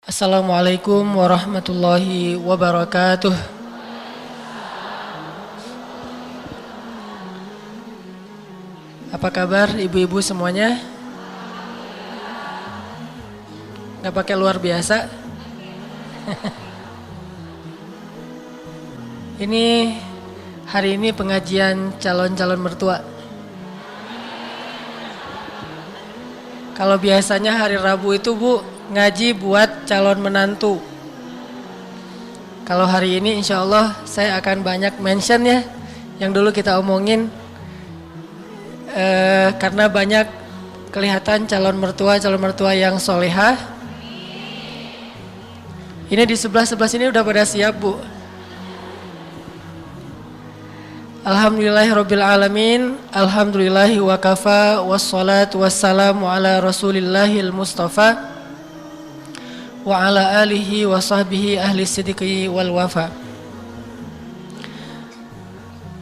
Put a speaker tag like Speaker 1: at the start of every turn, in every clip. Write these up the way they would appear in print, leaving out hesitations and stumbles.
Speaker 1: Assalamualaikum warahmatullahi wabarakatuh. Apa kabar ibu-ibu semuanya? Gak pakai luar biasa? Hari ini pengajian calon-calon mertua. Kalau biasanya hari Rabu itu Bu, ngaji buat calon menantu. Kalau hari ini insya Allah saya akan banyak mention ya, yang dulu kita omongin. Karena banyak kelihatan calon mertua yang solehah. Ini di sebelah sini udah pada siap Bu. Alhamdulillahirabbil alamin, alhamdulillahi wa kafa, wassalatu wassalamu ala rasulillahil mustafa wa ala alihi wa sahbihi ahli sidqi wal wafa.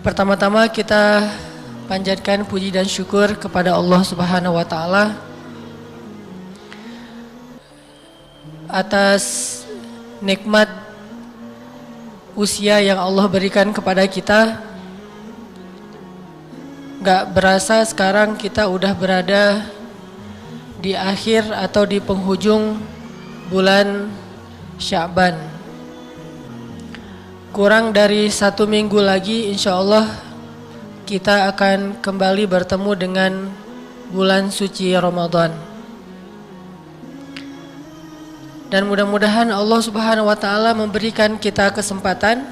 Speaker 1: Pertama-tama kita panjatkan puji dan syukur kepada Allah Subhanahu wa taala atas nikmat usia yang Allah berikan kepada kita. Gak berasa sekarang kita udah berada di akhir atau di penghujung bulan Sya'ban. Kurang dari 1 minggu lagi insya Allah kita akan kembali bertemu dengan bulan suci Ramadan. Dan mudah-mudahan Allah Subhanahu wa taala memberikan kita kesempatan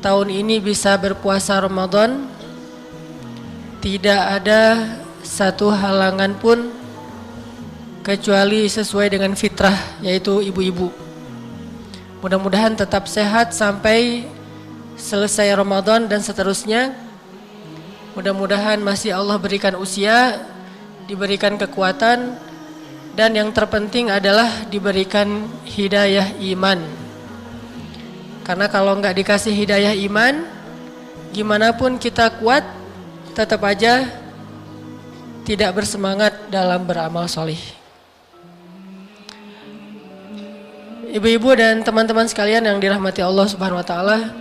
Speaker 1: tahun ini bisa berpuasa Ramadan. Tidak ada satu halangan pun kecuali sesuai dengan fitrah, yaitu ibu-ibu. Mudah-mudahan tetap sehat sampai selesai Ramadan dan seterusnya. Mudah-mudahan masih Allah berikan usia, diberikan kekuatan, dan yang terpenting adalah diberikan hidayah iman. Karena kalau nggak dikasih hidayah iman, gimana pun kita kuat, tetap aja tidak bersemangat dalam beramal solih. Ibu-ibu dan teman-teman sekalian yang dirahmati Allah Subhanahu wa taala,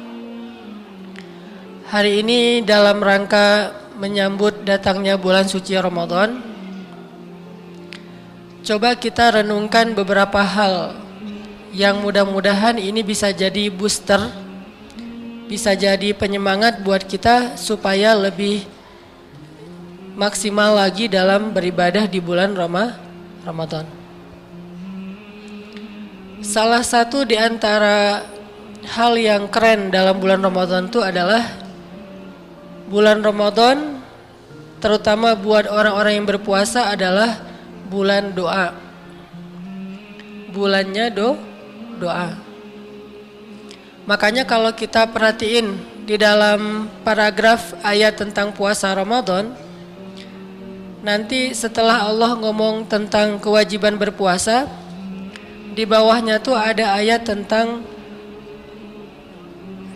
Speaker 1: hari ini dalam rangka menyambut datangnya bulan suci Ramadan, coba kita renungkan beberapa hal yang mudah-mudahan ini bisa jadi booster, bisa jadi penyemangat buat kita supaya lebih maksimal lagi dalam beribadah di bulan Ramadan. Salah satu di antara hal yang keren dalam bulan Ramadan itu adalah bulan Ramadan, terutama buat orang-orang yang berpuasa, adalah bulan doa. Bulannya doa. Makanya kalau kita perhatiin di dalam paragraf ayat tentang puasa Ramadan, nanti setelah Allah ngomong tentang kewajiban berpuasa, di bawahnya tuh ada ayat tentang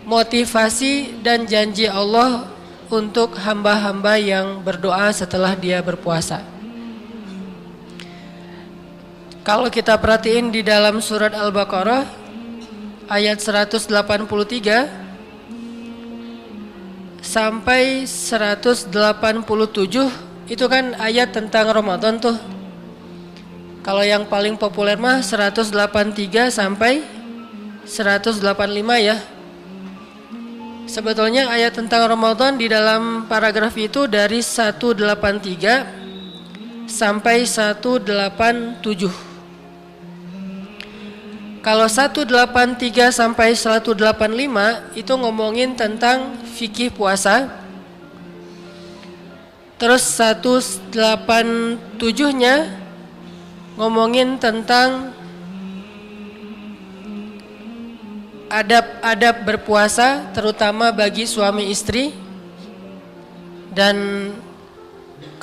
Speaker 1: motivasi dan janji Allah untuk hamba-hamba yang berdoa setelah dia berpuasa. Kalau kita perhatiin di dalam surat Al-Baqarah ayat 183 sampai 187, itu kan ayat tentang Ramadan tuh. Kalau yang paling populer mah 183 sampai 185 ya. Sebetulnya ayat tentang Ramadan di dalam paragraf itu dari 183 sampai 187. Kalau 183 sampai 185 itu ngomongin tentang fikih puasa. Terus 187-nya ngomongin tentang adab-adab berpuasa, terutama bagi suami istri. Dan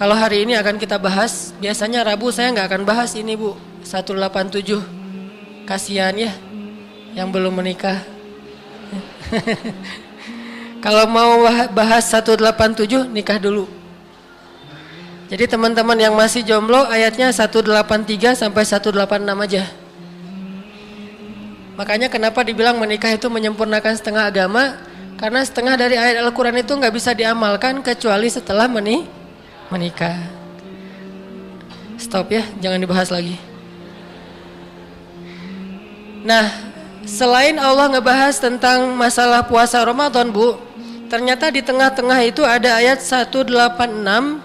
Speaker 1: kalau hari ini akan kita bahas, biasanya Rabu saya nggak akan bahas ini Bu, 187. Kasihan ya yang belum menikah. Kalau mau bahas 187, nikah dulu. Jadi teman-teman yang masih jomblo, ayatnya 183 sampai 186 aja. Makanya kenapa dibilang menikah itu menyempurnakan setengah agama? Karena setengah dari ayat Al-Quran itu nggak bisa diamalkan kecuali setelah menikah. Stop ya, jangan dibahas lagi. Nah, selain Allah ngebahas tentang masalah puasa Ramadan, Bu, ternyata di tengah-tengah itu ada ayat 186.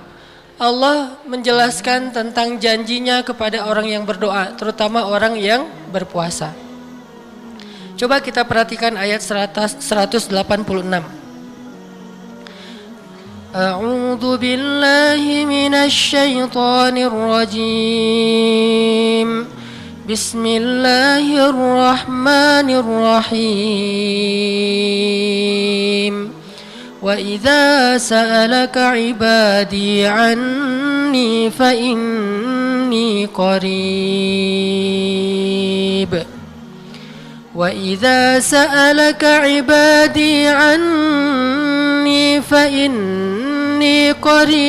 Speaker 1: Allah menjelaskan tentang janjinya kepada orang yang berdoa, terutama orang yang berpuasa. Coba kita perhatikan ayat 186. A'udzu billahi minasy syaithanir rajim. Bismillahirrahmanirrahim. وَإِذَا سَأَلَكَ عِبَادِي عَنِّي فَإِنِّي قَرِيبٌ وَإِذَا سَأَلَكَ عِبَادِي عَنِّي فَإِنِّي قَرِيبٌ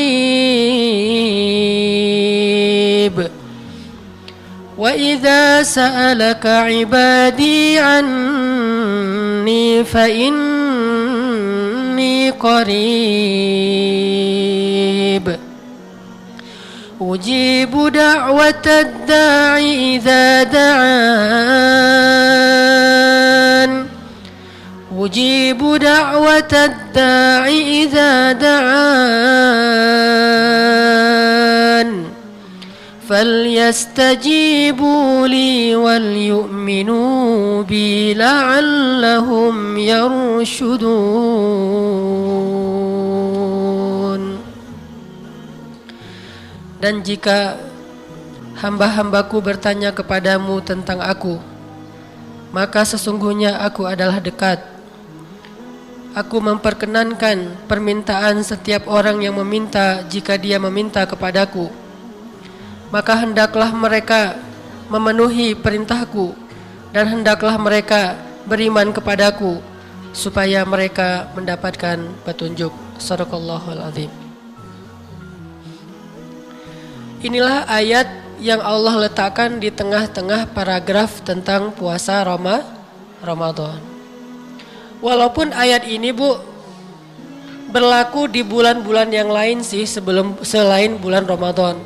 Speaker 1: وَإِذَا سَأَلَكَ عِبَادِي عَنِّي فَإِنِّي قَرِيبٌ أُجِيبُ دَعْوَةَ الدَّاعِ إِذَا دَعَانِ أُجِيبُ دَعْوَةَ الدَّاعِ إِذَا دَعَانِ فَلْيَسْتَجِيبُوا لِي وَلْيُؤْمِنُوا بِي لَعَلَّهُمْ يَرْشُدُونَ. Dan jika hamba-hambaku bertanya kepadamu tentang aku, maka sesungguhnya aku adalah dekat. Aku memperkenankan permintaan setiap orang yang meminta jika dia meminta kepadaku. Maka hendaklah mereka memenuhi perintahku dan hendaklah mereka beriman kepadaku supaya mereka mendapatkan petunjuk. Shadaqallahul azim. Inilah ayat yang Allah letakkan di tengah-tengah paragraf tentang puasa Ramadan. Walaupun ayat ini, Bu, berlaku di bulan-bulan yang lain sih selain bulan Ramadan.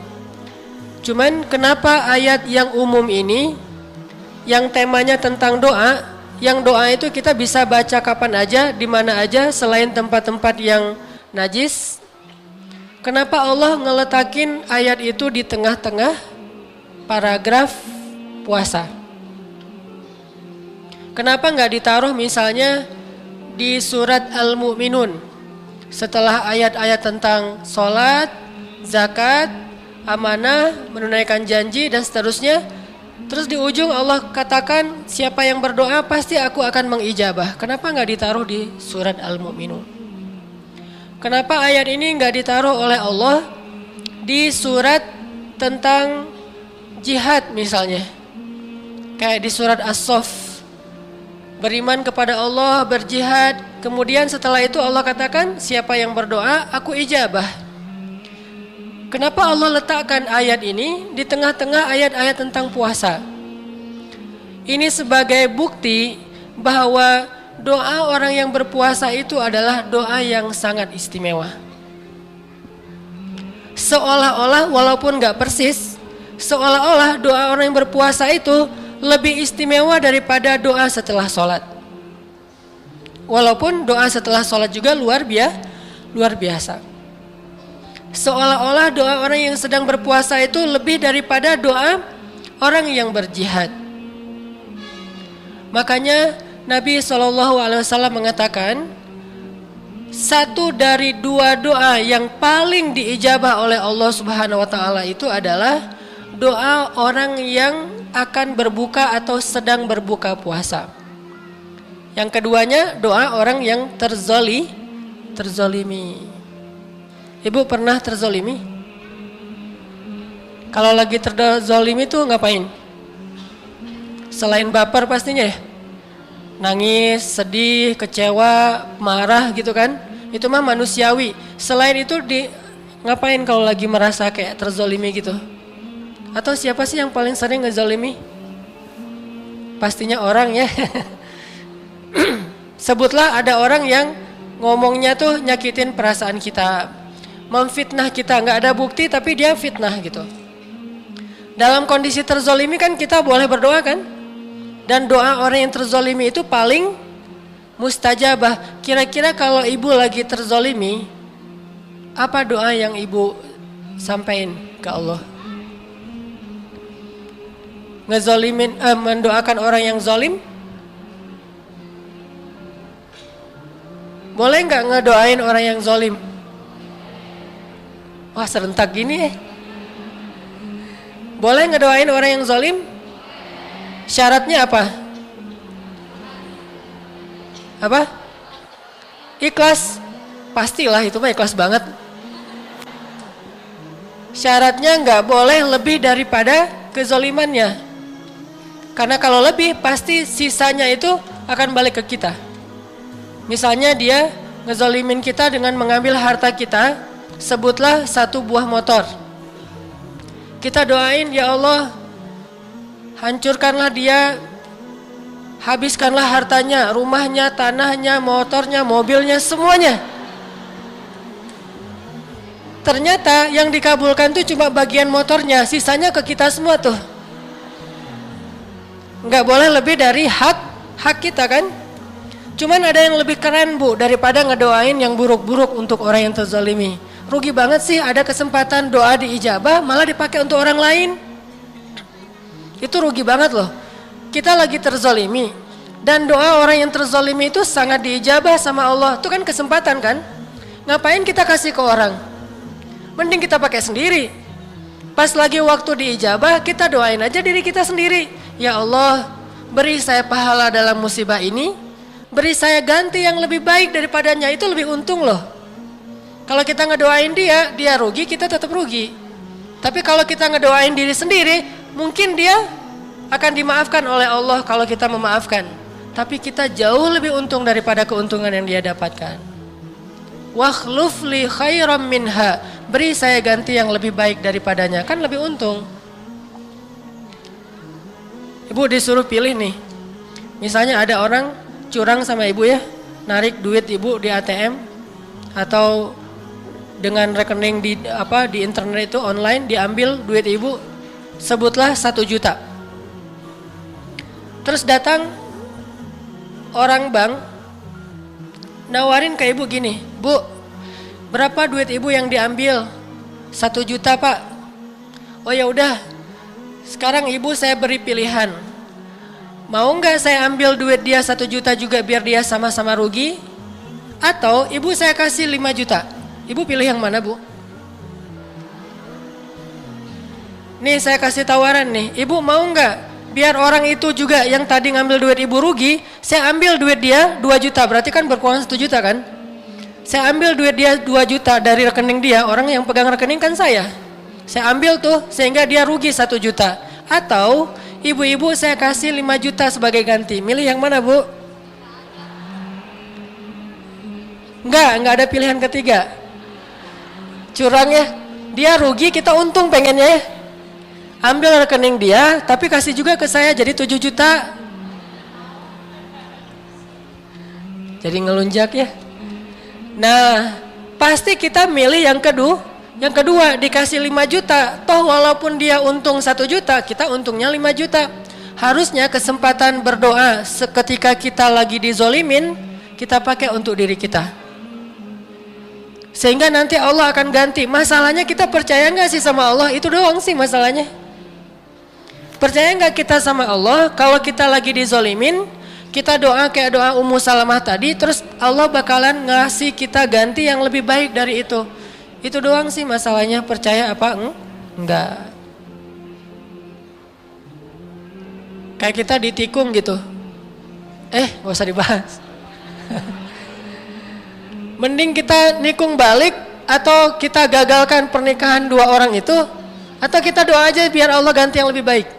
Speaker 1: Cuman kenapa ayat yang umum ini, yang temanya tentang doa, yang doa itu kita bisa baca kapan aja, di mana aja selain tempat-tempat yang najis. Kenapa Allah ngeletakin ayat itu di tengah-tengah paragraf puasa? Kenapa nggak ditaruh misalnya di surat Al-Mu'minun setelah ayat-ayat tentang sholat, zakat, amanah, menunaikan janji dan seterusnya. Terus di ujung Allah katakan siapa yang berdoa pasti aku akan mengijabah. Kenapa nggak ditaruh di surat Al-Mu'minun? Kenapa ayat ini nggak ditaruh oleh Allah di surat tentang jihad misalnya? Kayak di surat As-Saff, beriman kepada Allah, berjihad. Kemudian setelah itu Allah katakan siapa yang berdoa aku ijabah. Kenapa Allah letakkan ayat ini di tengah-tengah ayat-ayat tentang puasa? Ini sebagai bukti bahwa doa orang yang berpuasa itu adalah doa yang sangat istimewa. Seolah-olah, walaupun gak persis, seolah-olah doa orang yang berpuasa itu lebih istimewa daripada doa setelah sholat. Walaupun doa setelah sholat juga luar biasa. Seolah-olah doa orang yang sedang berpuasa itu lebih daripada doa orang yang berjihad. Makanya Nabi SAW mengatakan, satu dari dua doa yang paling diijabah oleh Allah Subhanahu wa taala itu adalah doa orang yang akan berbuka atau sedang berbuka puasa. Yang keduanya doa orang yang terzolimi. Ibu pernah terzolimi? Kalau lagi terzolimi tuh ngapain? Selain baper pastinya ya, nangis, sedih, kecewa, marah gitu kan? Itu mah manusiawi. Selain itu ngapain kalau lagi merasa kayak terzolimi gitu? Atau siapa sih yang paling sering ngezolimi? pastinya orang ya. Sebutlah ada orang yang ngomongnya tuh nyakitin perasaan kita, memfitnah kita, nggak ada bukti tapi dia fitnah gitu. Dalam kondisi terzolimi kan kita boleh berdoa kan? Dan doa orang yang terzolimi itu paling mustajabah. Kira-kira kalau ibu lagi terzolimi, apa doa yang ibu sampaikan ke Allah? Ngezolimin, mendoakan orang yang zolim? Boleh nggak ngedoain orang yang zolim? Wah serentak gini ya. Boleh ngedoain orang yang zolim? Syaratnya apa? Apa? Ikhlas. Pastilah itu mah ikhlas banget. Syaratnya nggak boleh lebih daripada kezolimannya. Karena kalau lebih pasti sisanya itu akan balik ke kita. Misalnya dia ngezolimin kita dengan mengambil harta kita, sebutlah 1 buah motor. Kita doain, ya Allah, hancurkanlah dia, habiskanlah hartanya, rumahnya, tanahnya, motornya, mobilnya, semuanya. Ternyata yang dikabulkan tuh cuma bagian motornya, sisanya ke kita semua tuh. Nggak boleh lebih dari hak kita kan. Cuman ada yang lebih keren bu, daripada ngedoain yang buruk-buruk untuk orang yang terzalimi. Rugi banget sih ada kesempatan doa diijabah malah dipakai untuk orang lain. Itu rugi banget loh. Kita lagi terzalimi dan doa orang yang terzalimi itu sangat diijabah sama Allah. Itu kan kesempatan kan. Ngapain kita kasih ke orang? Mending kita pakai sendiri. Pas lagi waktu diijabah kita doain aja diri kita sendiri. Ya Allah, beri saya pahala dalam musibah ini, beri saya ganti yang lebih baik daripadanya. Itu lebih untung loh. Kalau kita ngedoain dia rugi, kita tetap rugi. Tapi kalau kita ngedoain diri sendiri, mungkin dia akan dimaafkan oleh Allah kalau kita memaafkan. Tapi kita jauh lebih untung daripada keuntungan yang dia dapatkan. Wakhluf li khairam minha, beri saya ganti yang lebih baik daripadanya, kan lebih untung. Ibu disuruh pilih nih. Misalnya ada orang curang sama ibu ya, narik duit ibu di ATM atau dengan rekening di internet itu online, diambil duit ibu, sebutlah 1 juta. Terus datang orang bank nawarin ke ibu gini, Bu, berapa duit ibu yang diambil? 1 juta pak. Oh ya udah, sekarang ibu saya beri pilihan, mau nggak saya ambil duit dia 1 juta juga biar dia sama-sama rugi, atau ibu saya kasih 5 juta. Ibu pilih yang mana bu? Nih saya kasih tawaran nih, ibu mau nggak biar orang itu juga yang tadi ngambil duit ibu rugi, saya ambil duit dia 2 juta, berarti kan berkurang 1 juta kan? Saya ambil duit dia 2 juta dari rekening dia, orang yang pegang rekening kan saya ambil tuh sehingga dia rugi 1 juta. Atau ibu-ibu saya kasih 5 juta sebagai ganti, milih yang mana bu? Enggak ada pilihan ketiga. Curang ya, dia rugi kita untung pengennya ya. Ambil rekening dia tapi kasih juga ke saya jadi 7 juta. Jadi ngelunjak ya. Nah pasti kita milih yang kedua. Yang kedua dikasih 5 juta, toh walaupun dia untung 1 juta, kita untungnya 5 juta. Harusnya kesempatan berdoa seketika kita lagi dizolimin, kita pakai untuk diri kita. Sehingga nanti Allah akan ganti. Masalahnya kita percaya nggak sih sama Allah? Itu doang sih masalahnya. Percaya nggak kita sama Allah? Kalau kita lagi dizolimin, kita doa kayak doa Ummu Salamah tadi, terus Allah bakalan ngasih kita ganti yang lebih baik dari itu. Itu doang sih masalahnya. Percaya apa? Enggak. Kayak kita ditikung gitu. Gak usah dibahas. Mending kita nikung balik, atau kita gagalkan pernikahan 2 orang itu, atau kita doa aja biar Allah ganti yang lebih baik.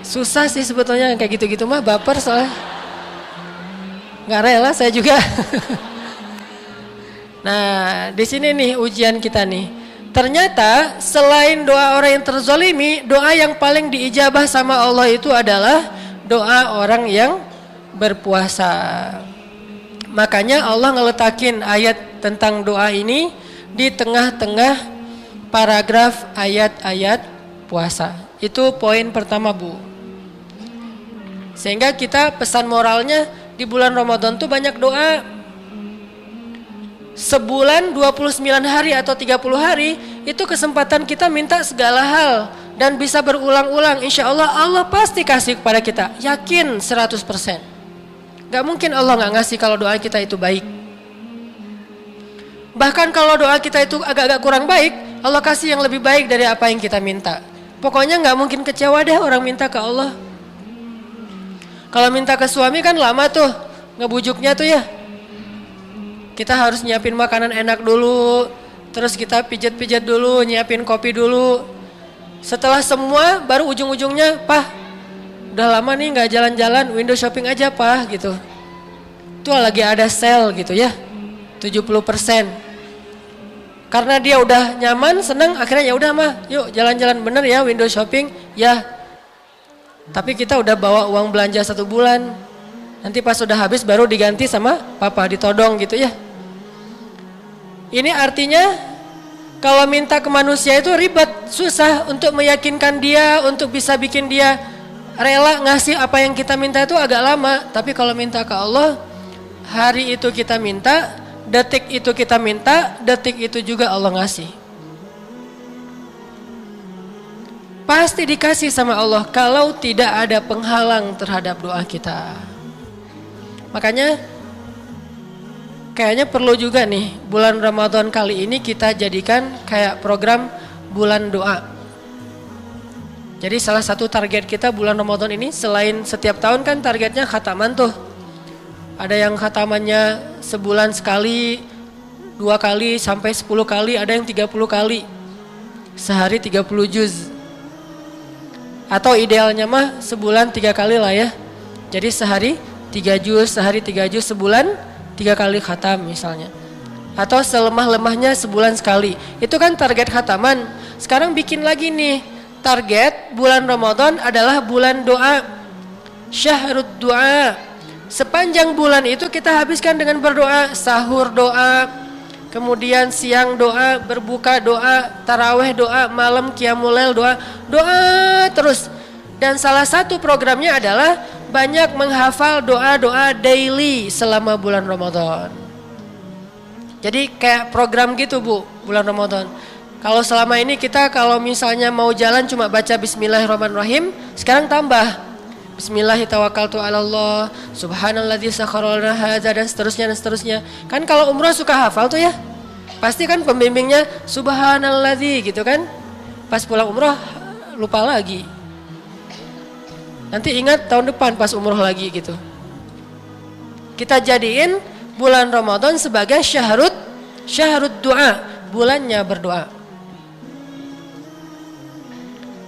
Speaker 1: Susah sih sebetulnya kayak gitu-gitu mah, baper soalnya. Nggak rela saya juga. Nah di sini nih ujian kita nih. Ternyata selain doa orang yang terzolimi, doa yang paling diijabah sama Allah itu adalah doa orang yang berpuasa. Makanya Allah ngeletakin ayat tentang doa ini di tengah-tengah paragraf ayat-ayat puasa. Itu poin pertama, Bu. Sehingga kita pesan moralnya di bulan Ramadan tuh banyak doa. Sebulan 29 hari atau 30 hari itu kesempatan kita minta segala hal dan bisa berulang-ulang. Insya Allah Allah pasti kasih kepada kita, yakin 100%. Gak mungkin Allah gak ngasih kalau doa kita itu baik. Bahkan kalau doa kita itu agak-agak kurang baik, Allah kasih yang lebih baik dari apa yang kita minta. Pokoknya gak mungkin kecewa deh orang minta ke Allah. Kalau minta ke suami kan lama tuh ngebujuknya tuh ya. Kita harus nyiapin makanan enak dulu, terus kita pijat-pijat dulu, nyiapin kopi dulu. Setelah semua baru ujung-ujungnya, "Pah, udah lama nih gak jalan-jalan, window shopping aja Pah," gitu. Tuh lagi ada sale gitu ya, 70%. Karena dia udah nyaman, senang, akhirnya ya udah mah, yuk jalan-jalan bener ya window shopping, ya. Tapi kita udah bawa uang belanja 1 bulan. Nanti pas sudah habis baru diganti sama papa, ditodong gitu ya. Ini artinya kalau minta ke manusia itu ribet, susah untuk meyakinkan dia, untuk bisa bikin dia rela ngasih apa yang kita minta itu agak lama. Tapi kalau minta ke Allah, hari itu kita minta, detik itu kita minta, detik itu juga Allah ngasih. Pasti dikasih sama Allah kalau tidak ada penghalang terhadap doa kita. Makanya kayaknya perlu juga nih bulan Ramadan kali ini kita jadikan kayak program bulan doa. Jadi salah satu target kita bulan Ramadan ini, selain setiap tahun kan targetnya khataman tuh. Ada yang khatamannya sebulan sekali, 2 kali sampai 10 kali, ada yang 30 kali. Sehari 30 juz. Atau idealnya mah sebulan 3 kali lah ya. Jadi sehari 3 juz, sehari 3 juz, sebulan 3 kali khatam misalnya. Atau selemah-lemahnya sebulan sekali. Itu kan target khataman. Sekarang bikin lagi nih, target bulan Ramadan adalah bulan doa. Syahrud doa. Sepanjang bulan itu kita habiskan dengan berdoa. Sahur doa, kemudian siang doa, berbuka doa, taraweh doa, malam qiyamul lail doa. Doa terus. Dan salah satu programnya adalah banyak menghafal doa-doa daily selama bulan Ramadan. Jadi kayak program gitu Bu, bulan Ramadan. Kalau selama ini kita kalau misalnya mau jalan cuma baca Bismillahirrahmanirrahim, sekarang tambah Bismillahirrahmanirrahim, Subhanalladzi sakhkhara lana hadza, dan seterusnya dan seterusnya. Kan kalau umroh suka hafal tuh ya. Pasti kan pembimbingnya Subhanalladzi gitu kan. Pas pulang umroh lupa lagi. Nanti ingat tahun depan pas umroh lagi gitu. Kita jadiin bulan Ramadan sebagai syahrud doa, bulannya berdoa.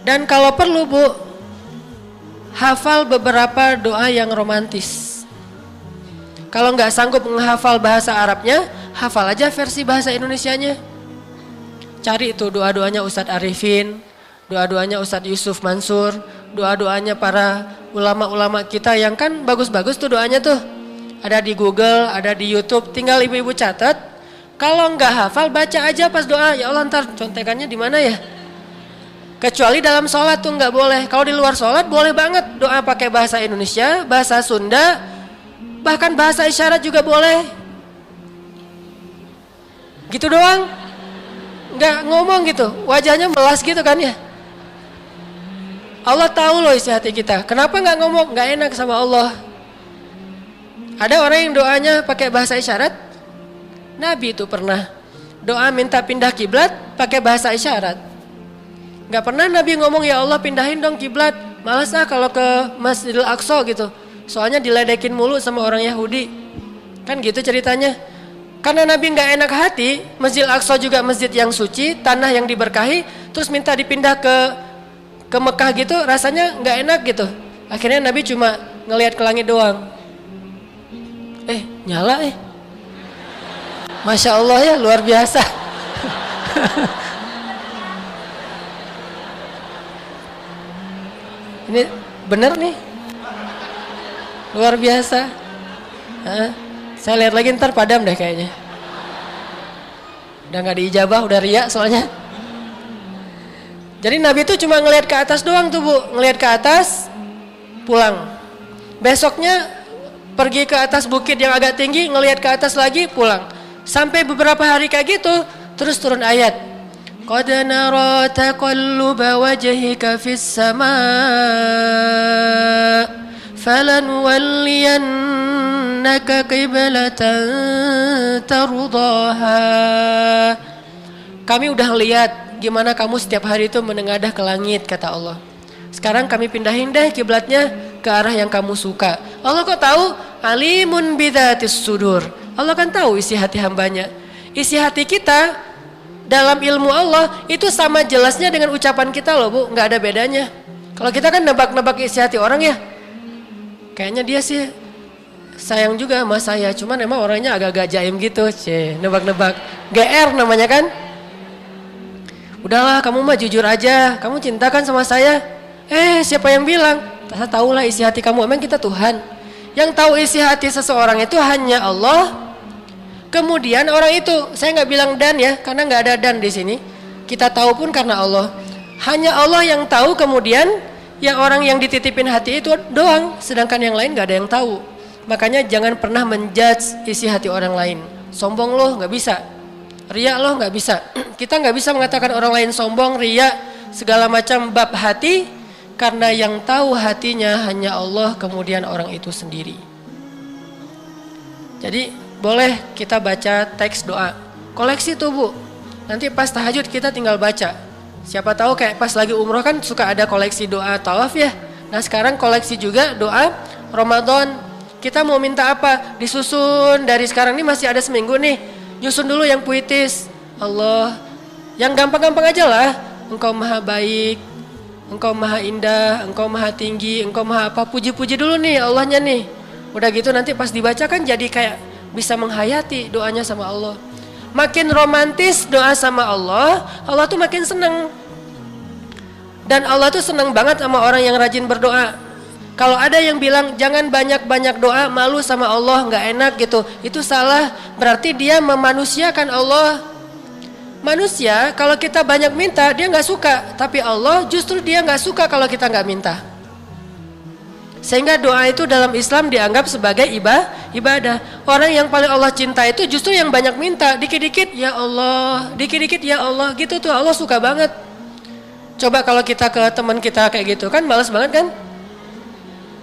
Speaker 1: Dan kalau perlu Bu, hafal beberapa doa yang romantis. Kalau nggak sanggup menghafal bahasa Arabnya, hafal aja versi bahasa Indonesianya. Cari itu doa-doanya Ustadz Arifin, doa-doanya Ustadz Yusuf Mansur, doa-doanya para ulama-ulama kita yang kan bagus-bagus tuh doanya tuh. Ada di Google, ada di YouTube, tinggal ibu-ibu catat. Kalau nggak hafal baca aja pas doa. Ya Allah, ntar contekannya di mana ya? Kecuali dalam sholat tuh nggak boleh. Kalau di luar sholat boleh banget doa pakai bahasa Indonesia, bahasa Sunda, bahkan bahasa isyarat juga boleh. Gitu doang, nggak ngomong gitu, wajahnya melas gitu kan ya. Allah tahu loh isi hati kita. Kenapa nggak ngomong? Nggak enak sama Allah. Ada orang yang doanya pakai bahasa isyarat. Nabi itu pernah doa minta pindah kiblat pakai bahasa isyarat. Nggak pernah Nabi ngomong ya Allah pindahin dong kiblat. Malas kalau ke Masjidil Aqsa gitu. Soalnya diledekin mulu sama orang Yahudi. Kan gitu ceritanya. Karena Nabi nggak enak hati, Masjidil Aqsa juga masjid yang suci, tanah yang diberkahi, terus minta dipindah ke Mekah gitu, rasanya nggak enak gitu. Akhirnya Nabi cuma ngelihat ke langit doang. Nyala Masya Allah ya, luar biasa. Ini bener nih. Luar biasa. Saya lihat lagi ntar padam deh kayaknya. Udah gak diijabah, udah riya soalnya. Jadi Nabi itu cuma ngelihat ke atas doang tuh Bu. Ngelihat ke atas, pulang. Besoknya pergi ke atas bukit yang agak tinggi, ngelihat ke atas lagi, pulang. Sampai beberapa hari kayak gitu, terus turun ayat. Qad nara taqalluba wajhika fis samaa falanwalliyannaka qiblatan tardaha. Kami udah lihat gimana kamu setiap hari itu menengadah ke langit, kata Allah. Sekarang kami pindahin deh kiblatnya ke arah yang kamu suka. Allah kok tahu? Alimun bidzatis sudur. Allah kan tahu isi hati hambanya. Isi hati kita dalam ilmu Allah itu sama jelasnya dengan ucapan kita loh Bu, nggak ada bedanya. Kalau kita kan nebak-nebak isi hati orang ya, kayaknya dia sih sayang juga sama saya, cuman emang orangnya agak-agak jaim gitu, nebak-nebak. GR namanya kan. Udahlah kamu mah jujur aja, kamu cintakan sama saya. Siapa yang bilang? Saya tahulah isi hati kamu, emang kita Tuhan. Yang tahu isi hati seseorang itu hanya Allah. Kemudian orang itu, saya nggak bilang dan ya, karena nggak ada dan di sini. Kita tahu pun karena Allah. Hanya Allah yang tahu, kemudian yang orang yang dititipin hati itu doang, sedangkan yang lain nggak ada yang tahu. Makanya jangan pernah menjudge isi hati orang lain. Sombong loh, nggak bisa. Riya loh, nggak bisa. Kita nggak bisa mengatakan orang lain sombong, riya, segala macam bab hati, karena yang tahu hatinya hanya Allah, kemudian orang itu sendiri. Jadi boleh kita baca teks doa. Koleksi tuh Bu. Nanti pas tahajud kita tinggal baca. Siapa tahu kayak pas lagi umroh kan suka ada koleksi doa tawaf ya. Nah sekarang koleksi juga doa Ramadan. Kita mau minta apa? Disusun dari sekarang ini masih ada seminggu nih. Nyusun dulu yang puitis. Allah. Yang gampang-gampang aja lah. Engkau maha baik. Engkau maha indah. Engkau maha tinggi. Engkau maha apa. Puji-puji dulu nih Allahnya nih. Udah gitu nanti pas dibaca kan jadi kayak bisa menghayati doanya sama Allah. Makin romantis doa sama Allah, Allah tuh makin seneng. Dan Allah tuh seneng banget sama orang yang rajin berdoa. Kalau ada yang bilang jangan banyak-banyak doa, malu sama Allah, nggak enak gitu, itu salah. Berarti dia memanusiakan Allah. Manusia kalau kita banyak minta dia nggak suka, tapi Allah justru dia nggak suka kalau kita nggak minta. Sehingga doa itu dalam Islam dianggap sebagai ibadah. Orang yang paling Allah cinta itu justru yang banyak minta. Dikit-dikit ya Allah, dikit-dikit ya Allah, gitu tuh Allah suka banget. Coba kalau kita ke teman kita kayak gitu kan malas banget kan.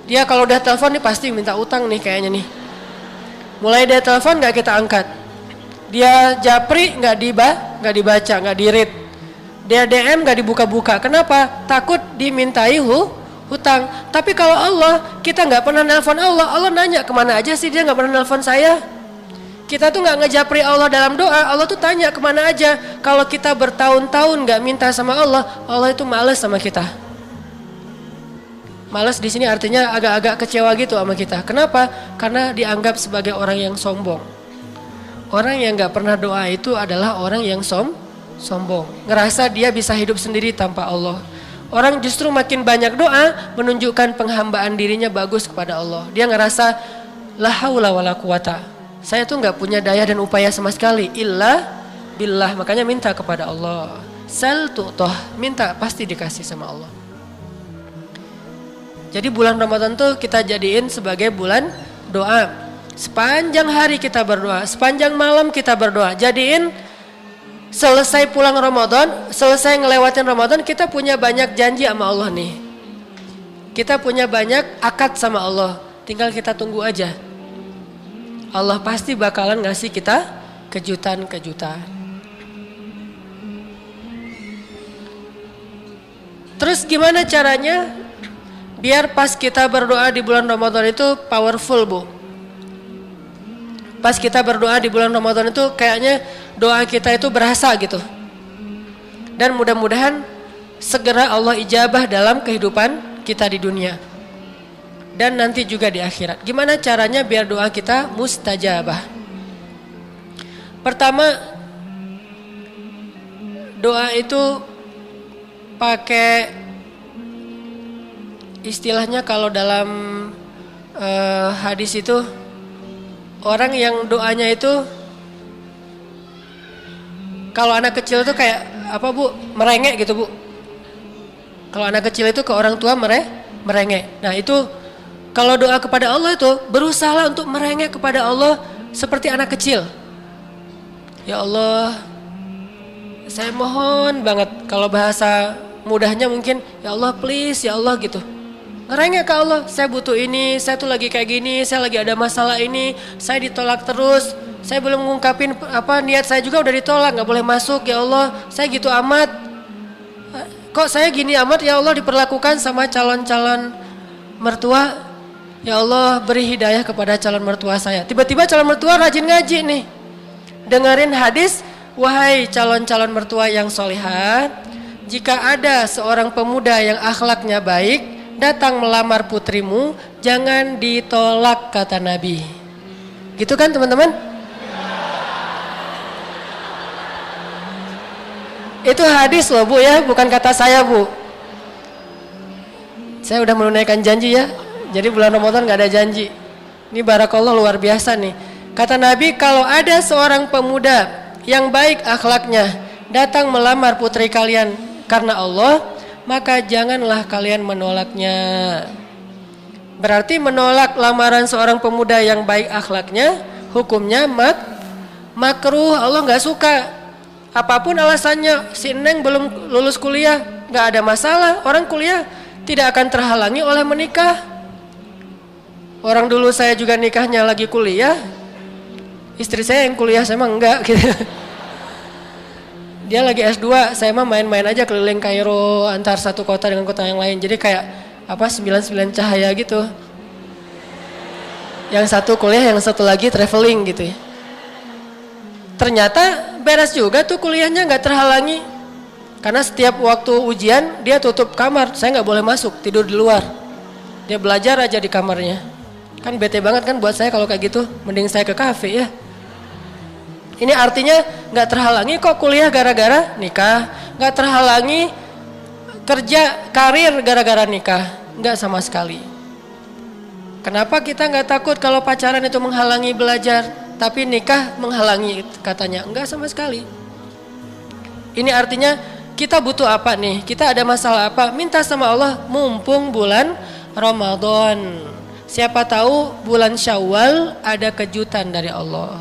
Speaker 1: Dia kalau udah telepon nih pasti minta utang nih kayaknya nih. Mulai dia telepon gak kita angkat. Dia japri gak dibaca, gak di-read. Dia DM gak dibuka-buka. Kenapa? Takut dimintai hutang. Tapi kalau Allah, kita nggak pernah nelpon Allah. Allah nanya kemana aja sih dia nggak pernah nelpon saya. Kita tuh nggak ngejapri Allah dalam doa. Allah tuh tanya kemana aja. Kalau kita bertahun-tahun nggak minta sama Allah, Allah itu males sama kita. Males di sini artinya agak-agak kecewa gitu sama kita. Kenapa? Karena dianggap sebagai orang yang sombong. Orang yang nggak pernah doa itu adalah orang yang sombong. Ngerasa dia bisa hidup sendiri tanpa Allah. Orang justru makin banyak doa menunjukkan penghambaan dirinya bagus kepada Allah. Dia ngerasa la haula wala quwata. Saya tuh nggak punya daya dan upaya sama sekali illa billah. Makanya minta kepada Allah. Sal tu'tah, minta pasti dikasih sama Allah. Jadi bulan Ramadan tuh kita jadiin sebagai bulan doa. Sepanjang hari kita berdoa, sepanjang malam kita berdoa. Jadiin selesai pulang Ramadan, selesai ngelewatin Ramadan, kita punya banyak janji sama Allah nih. Kita punya banyak akad sama Allah. Tinggal kita tunggu aja. Allah pasti bakalan ngasih kita kejutan-kejutan. Terus gimana caranya? Biar pas kita berdoa di bulan Ramadan itu powerful Bu. Pas kita berdoa di bulan Ramadan itu kayaknya doa kita itu berasa gitu. Dan mudah-mudahan segera Allah ijabah dalam kehidupan kita di dunia. Dan nanti juga di akhirat. Gimana caranya biar doa kita mustajabah? Pertama, doa itu pakai istilahnya kalau dalam hadis itu orang yang doanya itu kalau anak kecil itu kayak apa Bu? Merengek gitu Bu. Kalau anak kecil itu ke orang tua merengek. Nah itu kalau doa kepada Allah itu berusaha untuk merengek kepada Allah seperti anak kecil. Ya Allah, saya mohon banget, kalau bahasa mudahnya mungkin ya Allah please ya Allah gitu. Ngerengek ke Allah, saya butuh ini, saya tuh lagi kayak gini, saya lagi ada masalah ini, saya ditolak terus, saya belum ngungkapin apa niat saya juga udah ditolak, nggak boleh masuk ya Allah, saya gitu amat. Kok saya gini amat ya Allah diperlakukan sama calon-calon mertua. Ya Allah beri hidayah kepada calon mertua saya. Tiba-tiba calon mertua rajin ngaji nih. Dengerin hadis, wahai calon-calon mertua yang solihah, jika ada seorang pemuda yang akhlaknya baik datang melamar putrimu, jangan ditolak kata Nabi. Gitu kan teman-teman? Itu hadis loh Bu ya, bukan kata saya Bu. Saya udah menunaikan janji ya. Jadi bulan Ramadan gak ada janji. Ini barakallah luar biasa nih. Kata Nabi, kalau ada seorang pemuda yang baik akhlaknya datang melamar putri kalian karena Allah, maka janganlah kalian menolaknya. Berarti menolak lamaran seorang pemuda yang baik akhlaknya hukumnya makruh. Allah gak suka. Apapun alasannya, si Neng belum lulus kuliah, gak ada masalah. Orang kuliah tidak akan terhalangi oleh menikah. Orang dulu saya juga nikahnya lagi kuliah, istri saya yang kuliah, saya mah enggak gitu. Dia lagi S2, saya mah main-main aja keliling Kairo antar satu kota dengan kota yang lain. Jadi kayak apa 99 cahaya gitu. Yang satu kuliah, yang satu lagi traveling gitu ya. Ternyata beres juga tuh kuliahnya, nggak terhalangi. Karena setiap waktu ujian dia tutup kamar, saya nggak boleh masuk, tidur di luar. Dia belajar aja di kamarnya. Kan bete banget kan buat saya kalau kayak gitu, mending saya ke kafe ya. Ini artinya nggak terhalangi kok kuliah gara-gara nikah, nggak terhalangi kerja karir gara-gara nikah, nggak sama sekali. Kenapa kita nggak takut kalau pacaran itu menghalangi belajar, tapi nikah menghalangi katanya? Nggak sama sekali. Ini artinya kita butuh apa nih? Kita ada masalah apa? Minta sama Allah mumpung bulan Ramadan. Siapa tahu bulan Syawal ada kejutan dari Allah.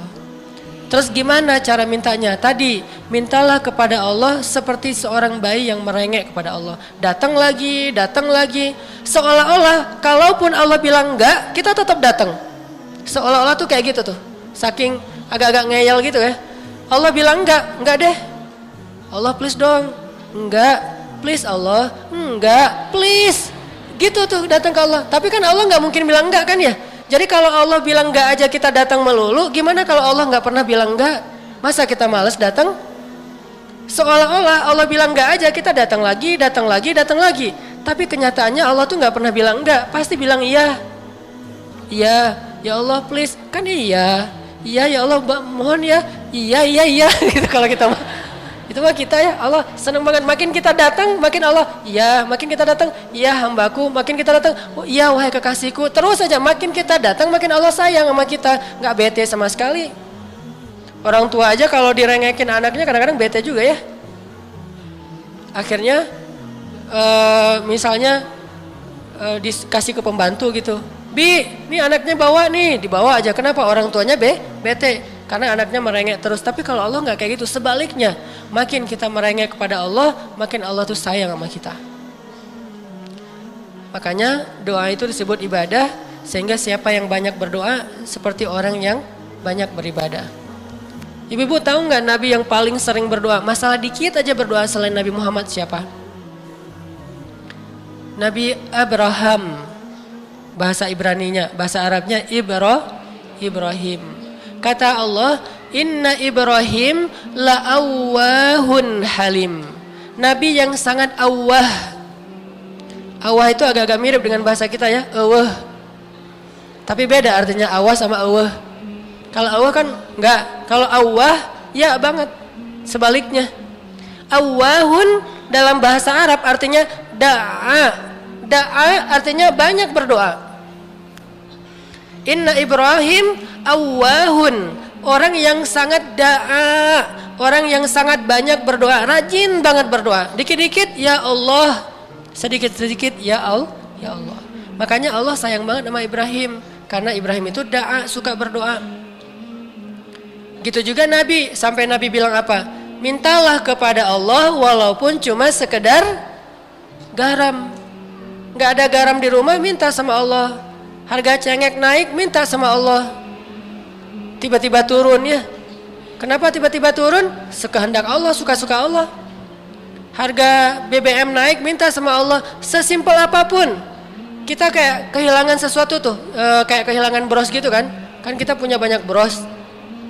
Speaker 1: Terus gimana cara mintanya? Tadi, mintalah kepada Allah seperti seorang bayi yang merengek kepada Allah. Datang lagi, seolah-olah kalaupun Allah bilang enggak, kita tetap datang. Seolah-olah tuh kayak gitu tuh. Saking agak-agak ngeyel gitu ya. Allah bilang enggak deh. Allah please dong. Enggak, please Allah. Enggak, please. Gitu tuh datang ke Allah. Tapi kan Allah nggak mungkin bilang enggak kan ya. Jadi kalau Allah bilang enggak aja kita datang melulu, gimana kalau Allah nggak pernah bilang enggak? Masa kita males datang? Seolah-olah Allah bilang enggak aja kita datang lagi. Tapi kenyataannya Allah tuh nggak pernah bilang enggak, pasti bilang iya. Iya, ya Allah please, kan iya. Iya ya Allah mohon ya. Iya gitu kalau kita itu mah kita ya Allah senang banget, makin kita datang makin Allah iya, makin kita datang iya hambaku, makin kita datang oh iya wahai kekasihku, terus aja makin kita datang makin Allah sayang sama kita, nggak bete sama sekali. Orang tua aja kalau direngekin anaknya kadang-kadang bete juga ya. Akhirnya misalnya dikasih ke pembantu gitu, Bi, nih anaknya bawa nih, dibawa aja. Kenapa? Orang tuanya bete karena anaknya merengek terus. Tapi kalau Allah nggak kayak gitu, sebaliknya, makin kita merengek kepada Allah, makin Allah tuh sayang sama kita. Makanya doa itu disebut ibadah, sehingga siapa yang banyak berdoa seperti orang yang banyak beribadah. Ibu-ibu tahu nggak Nabi yang paling sering berdoa? Masalah dikit aja berdoa selain Nabi Muhammad siapa? Nabi Abraham, bahasa Ibraninya, bahasa Arabnya Ibrahim. Kata Allah, Inna Ibrahim la'awwahun halim. Nabi yang sangat awwah. Awwah itu agak-agak mirip dengan bahasa kita ya, awwah. Tapi beda artinya awwah sama awwah. Kalau awwah kan enggak, kalau awwah ya banget. Sebaliknya. Awwahun dalam bahasa Arab artinya da'a. Da'a artinya banyak berdoa. Inna Ibrahim awwahun, orang yang sangat da'a, orang yang sangat banyak berdoa, rajin banget berdoa. Dikit-dikit ya Allah, sedikit-sedikit ya Allah, ya Allah. Makanya Allah sayang banget sama Ibrahim, karena Ibrahim itu da'a, suka berdoa. Gitu juga Nabi, sampai Nabi bilang apa? Mintalah kepada Allah walaupun cuma sekedar garam. Gak ada garam di rumah, minta sama Allah. Harga cengkeh naik, minta sama Allah. Tiba-tiba turun ya. Kenapa tiba-tiba turun? Sekehendak Allah, suka-suka Allah. Harga BBM naik, minta sama Allah. Sesimpel apapun. Kita kayak kehilangan sesuatu tuh, kayak kehilangan bros gitu kan. Kan kita punya banyak bros.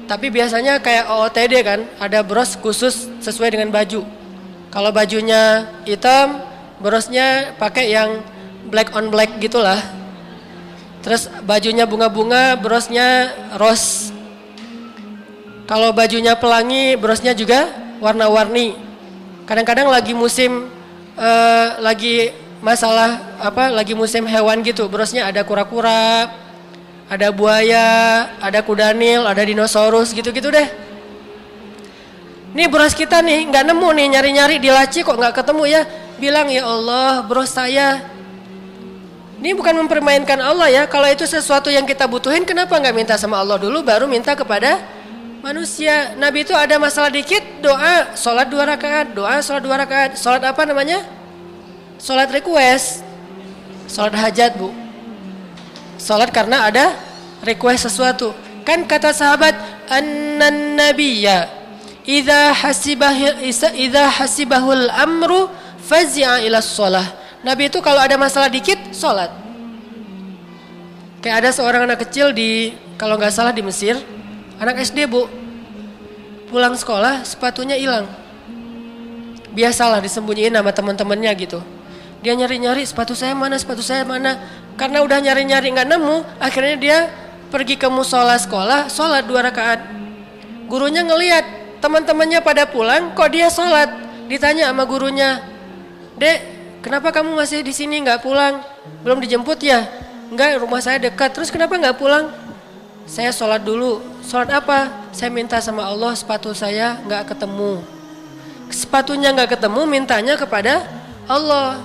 Speaker 1: Tapi biasanya kayak OOTD kan, ada bros khusus sesuai dengan baju. Kalau bajunya hitam, brosnya pakai yang black on black gitulah. Terus bajunya bunga-bunga, brosnya rose. Kalau bajunya pelangi, brosnya juga warna-warni. Kadang-kadang lagi musim, lagi masalah apa? Lagi musim hewan gitu, brosnya ada kura-kura, ada buaya, ada kudanil, ada dinosaurus gitu-gitu deh. Nih bros kita nih nggak nemu nih, nyari-nyari di laci kok nggak ketemu ya. Bilang ya Allah, bros saya. Ini bukan mempermainkan Allah ya. Kalau itu sesuatu yang kita butuhin, kenapa nggak minta sama Allah dulu baru minta kepada manusia. Nabi itu ada masalah dikit, doa, sholat 2 rakaat, doa, sholat 2 rakaat. Sholat apa namanya? Sholat request. Sholat hajat bu. Sholat karena ada request sesuatu. Kan kata sahabat, annan nabiyya idza hasibahul amru fazi'a ila sholah. Nabi itu kalau ada masalah dikit, sholat. Kayak ada seorang anak kecil di, kalau nggak salah di Mesir, anak SD bu, pulang sekolah sepatunya hilang. Biasalah disembunyiin sama teman-temannya gitu. Dia nyari-nyari sepatu saya mana, karena udah nyari-nyari nggak nemu, akhirnya dia pergi ke musola sekolah, sholat 2 rakaat. Gurunya ngelihat teman-temannya pada pulang, kok dia sholat. Ditanya sama gurunya, Dek, kenapa kamu masih di sini nggak pulang? Belum dijemput ya? Enggak, rumah saya dekat. Terus kenapa nggak pulang? Saya sholat dulu. Sholat apa? Saya minta sama Allah sepatu saya nggak ketemu. Sepatunya nggak ketemu, mintanya kepada Allah.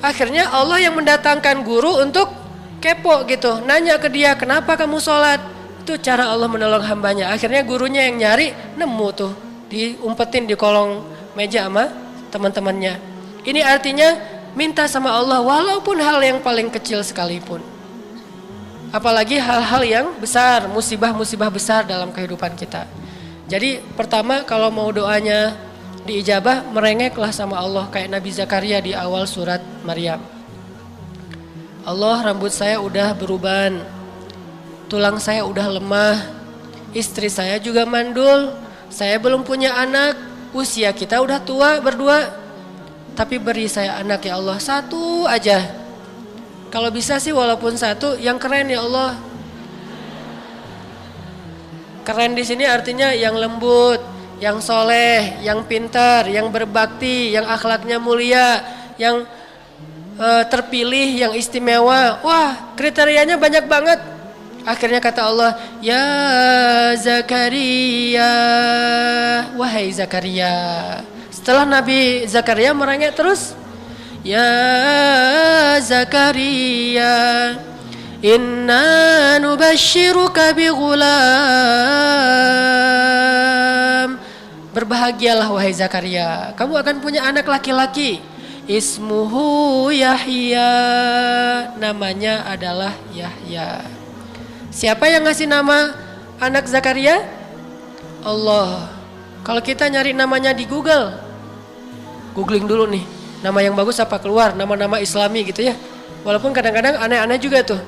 Speaker 1: Akhirnya Allah yang mendatangkan guru untuk kepo gitu. Nanya ke dia, kenapa kamu sholat? Itu cara Allah menolong hambanya. Akhirnya gurunya yang nyari, nemu tuh. Diumpetin di kolong meja sama teman-temannya. Ini artinya minta sama Allah walaupun hal yang paling kecil sekalipun. Apalagi hal-hal yang besar, musibah-musibah besar dalam kehidupan kita. Jadi pertama kalau mau doanya diijabah, merengeklah sama Allah kayak Nabi Zakaria di awal surat Maryam. Allah, rambut saya udah beruban, tulang saya udah lemah, istri saya juga mandul, saya belum punya anak, usia kita udah tua berdua. Tapi beri saya anak ya Allah, 1 aja. Kalau bisa sih walaupun 1, yang keren ya Allah. Keren di sini artinya yang lembut, yang soleh, yang pintar, yang berbakti, yang akhlaknya mulia, yang terpilih, yang istimewa. Wah, kriterianya banyak banget. Akhirnya kata Allah, ya Zakaria, wahai Zakaria. Setelah Nabi Zakaria merengek terus, ya Zakaria, inna nubashiruka bighulam. Berbahagialah wahai Zakaria, kamu akan punya anak laki-laki. Ismuhu Yahya, namanya adalah Yahya. Siapa yang ngasih nama anak Zakaria? Allah. Kalau kita nyari namanya di Google, googling dulu nih, nama yang bagus apa keluar, nama-nama Islami gitu ya. Walaupun kadang-kadang aneh-aneh juga tuh.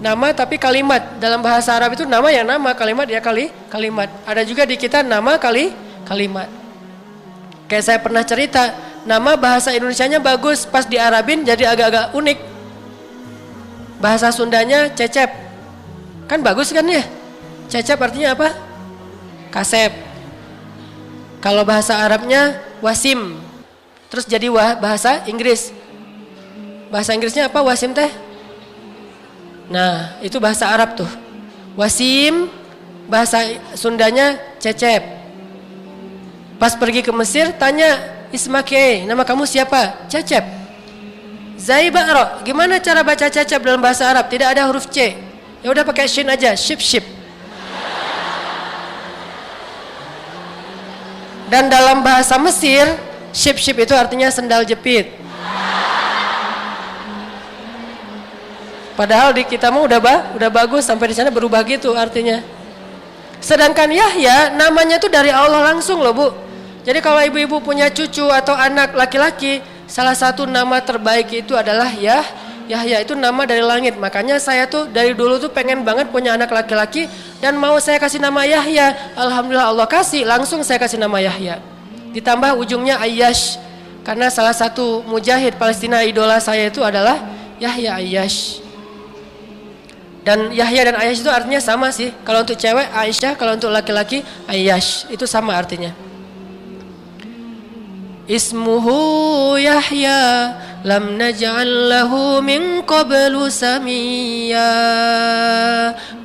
Speaker 1: Nama tapi kalimat, dalam bahasa Arab itu nama ya nama, kalimat ya kalimat. Ada juga di kita nama kalimat. Kayak saya pernah cerita, nama bahasa Indonesianya bagus, pas di Arabin jadi agak-agak unik. Bahasa Sundanya Cecep, kan bagus kan ya? Cecep artinya apa? Kasep. Kalau bahasa Arabnya Wasim, terus jadi bahasa Inggris. Bahasa Inggrisnya apa Wasim teh? Nah, itu bahasa Arab tuh. Wasim, bahasa Sundanya Cecep. Pas pergi ke Mesir, tanya Ismake, nama kamu siapa? Cecep. Zaibaro, gimana cara baca Cecep dalam bahasa Arab? Tidak ada huruf C. Ya udah pakai shin aja, ship. Dan dalam bahasa Mesir, ship itu artinya sendal jepit. Padahal di kita mah udah bagus, sampai di sana berubah gitu artinya. Sedangkan Yahya namanya tuh dari Allah langsung loh Bu. Jadi kalau ibu-ibu punya cucu atau anak laki-laki, salah satu nama terbaik itu adalah Yahya, itu nama dari langit. Makanya saya tuh dari dulu tuh pengen banget punya anak laki-laki dan mau saya kasih nama Yahya. Alhamdulillah Allah kasih, langsung saya kasih nama Yahya. Ditambah ujungnya Ayyash, karena salah satu mujahid Palestina idola saya itu adalah Yahya Ayyash. Dan Yahya dan Ayyash itu artinya sama sih. Kalau untuk cewek Aisyah, kalau untuk laki-laki Ayyash, itu sama artinya. Ismuhu Yahya lam naj'al lahu min qablu samiyya.